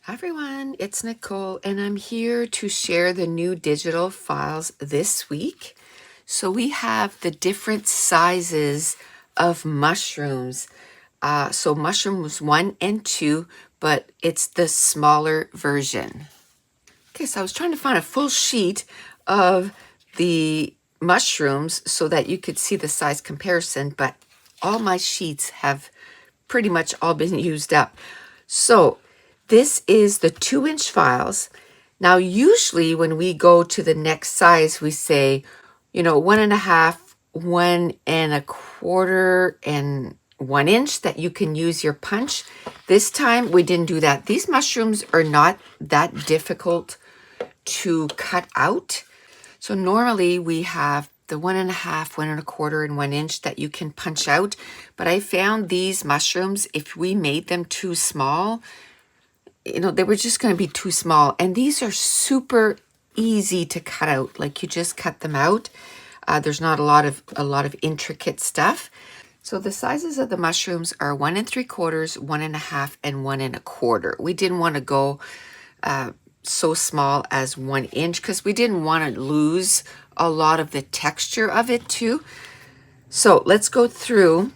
Hi everyone, it's Nicole and I'm here to share the new digital files this week. So we have the different sizes of mushrooms. So mushrooms 1 and 2, but it's the smaller version. Okay, so I was trying to find a full sheet of the mushrooms so that you could see the size comparison, but all my sheets have pretty much all been used up. So this is the 2-inch files. Now, usually when we go to the next size, we say, 1.5, 1.25, and 1 inch that you can use your punch. This time we didn't do that. These mushrooms are not that difficult to cut out. So normally we have the 1.5, 1.25, and 1 inch that you can punch out. But I found these mushrooms, if we made them too small, they were just going to be too small. And these are super easy to cut out. Like, you just cut them out. There's not a lot of intricate stuff. So the sizes of the mushrooms are 1 3/4, 1.5, and 1.25. We didn't want to go so small as 1 inch because we didn't want to lose a lot of the texture of it too. So let's go through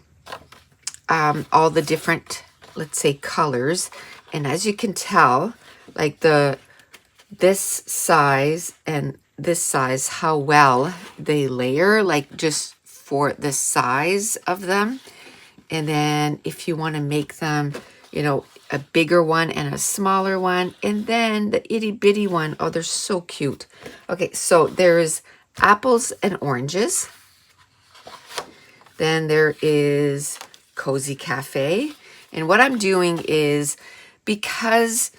all the different, let's say, colors. And as you can tell, like this size and this size, how well they layer, like just for the size of them. And then if you want to make them, a bigger one and a smaller one, and then the itty bitty one. Oh, they're so cute. Okay, so there's apples and oranges. Then there is Cozy Cafe. And what I'm doing is, because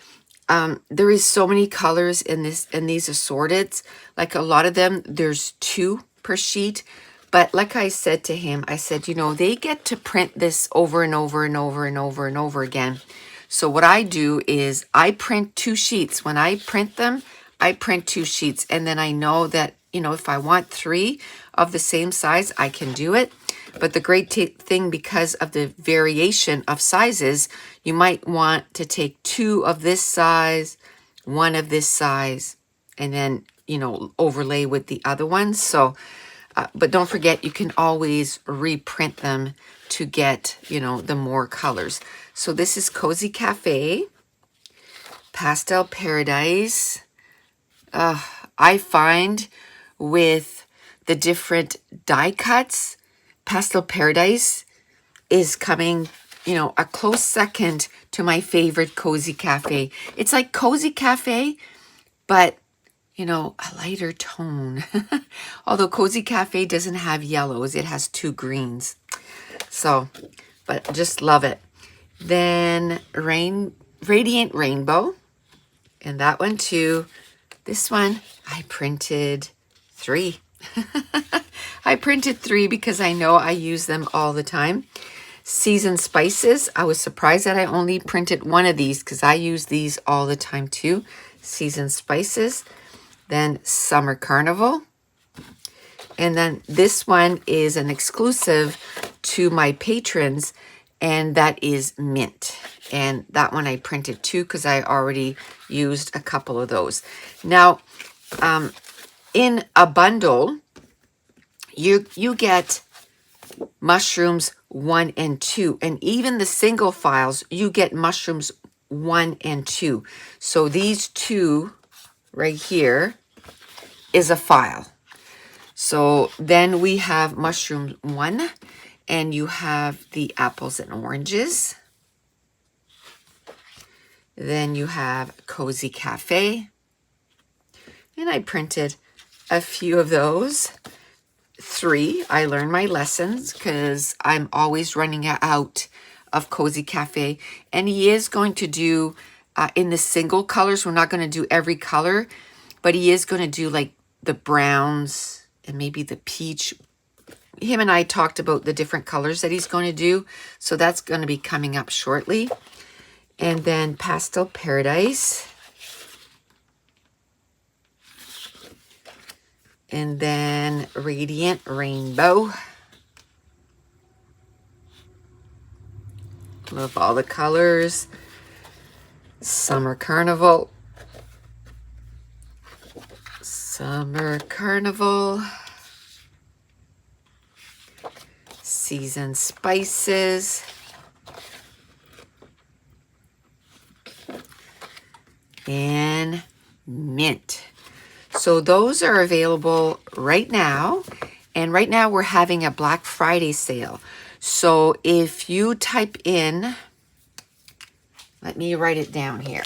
there is so many colors in these assorted, like a lot of them, there's 2 per sheet. But like I said to him, I said, they get to print this over and over and over and over and over again. So what I do is I print 2 sheets. When I print them, I print 2 sheets. And then I know that, if I want 3 of the same size, I can do it. But the great thing, because of the variation of sizes, you might want to take 2 of this size, 1 of this size, and then, overlay with the other ones. So, but don't forget, you can always reprint them to get, the more colors. So this is Cozy Cafe, Pastel Paradise. I find with the different die cuts, Pastel Paradise is coming, a close second to my favorite Cozy Cafe. It's like Cozy Cafe, but, a lighter tone. Although Cozy Cafe doesn't have yellows, it has 2 greens. So, but just love it. Then Radiant Rainbow, and that one too. This one, I printed 3. I printed 3 because I know I use them all the time. Seasoned Spices. I was surprised that I only printed 1 of these because I use these all the time too. Seasoned Spices. Then Summer Carnival. And then this one is an exclusive to my patrons, and that is Mint. And that one I printed too because I already used a couple of those. Now, in a bundle, you get mushrooms 1 and 2, and even the single files, you get mushrooms 1 and 2. So these 2 right here is a file. So then we have mushroom 1, and you have the apples and oranges. Then you have Cozy Cafe, and I printed a few of those. 3, I learned my lessons because I'm always running out of Cozy Cafe. And he is going to do, in the single colors, we're not going to do every color, but he is going to do like the browns and maybe the peach. Him and I talked about the different colors that he's going to do. So that's going to be coming up shortly. And then Pastel Paradise. And then Radiant Rainbow. Love all the colors. Summer Carnival. Summer Carnival. Seasoned spices. And mint. So those are available right now. And right now we're having a Black Friday sale. So if you type in, let me write it down here.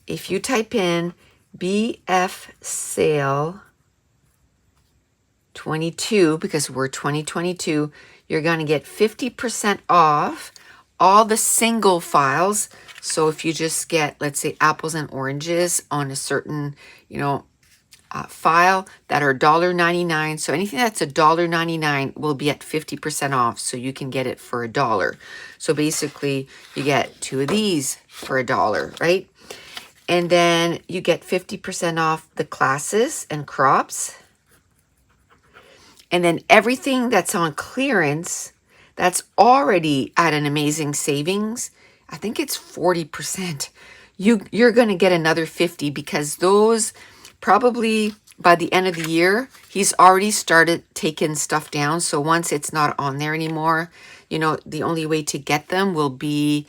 If you type in BF sale 22, because we're 2022, you're going to get 50% off all the single files. So if you just get, let's say, apples and oranges on a certain, file that are $1.99. So anything that's $1.99 will be at 50% off. So you can get it for $1. So basically you get 2 of these for $1, right? And then you get 50% off the classes and crops. And then everything that's on clearance, that's already at an amazing savings. I think it's 40%. You're going to get another 50 because those probably by the end of the year, he's already started taking stuff down. So once it's not on there anymore, the only way to get them will be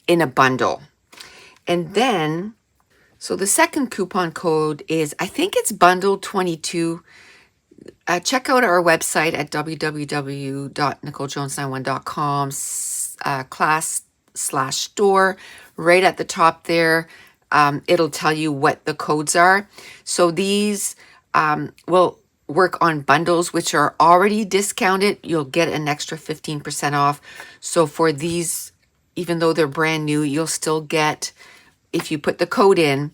in a bundle. And then, so the second coupon code is, I think it's bundle 22. Check out our website at www.nicolejones91.com class/store. Right at the top there, it'll tell you what the codes are. So these will work on bundles which are already discounted. You'll get an extra 15% off. So for these, even though they're brand new, you'll still get, if you put the code in,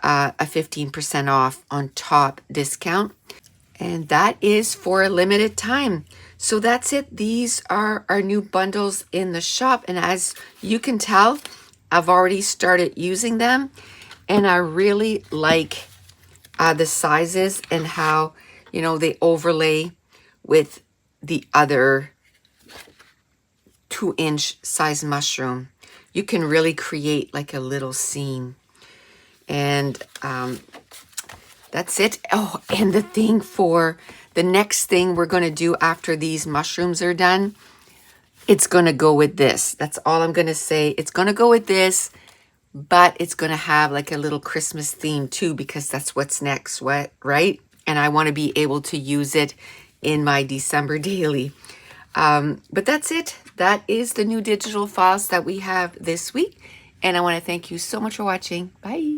a 15% off on top discount. And that is for a limited time. So that's it. These are our new bundles in the shop. And as you can tell, I've already started using them. And I really like the sizes and how, they overlay with the other 2-inch size mushroom. You can really create like a little scene. And that's it. Oh, and the thing for the next thing we're going to do after these mushrooms are done, it's going to go with this. That's all I'm going to say. It's going to go with this, but it's going to have like a little Christmas theme too, because that's what's next, right? And I want to be able to use it in my December daily. But that's it. That is the new digital files that we have this week. And I want to thank you so much for watching. Bye.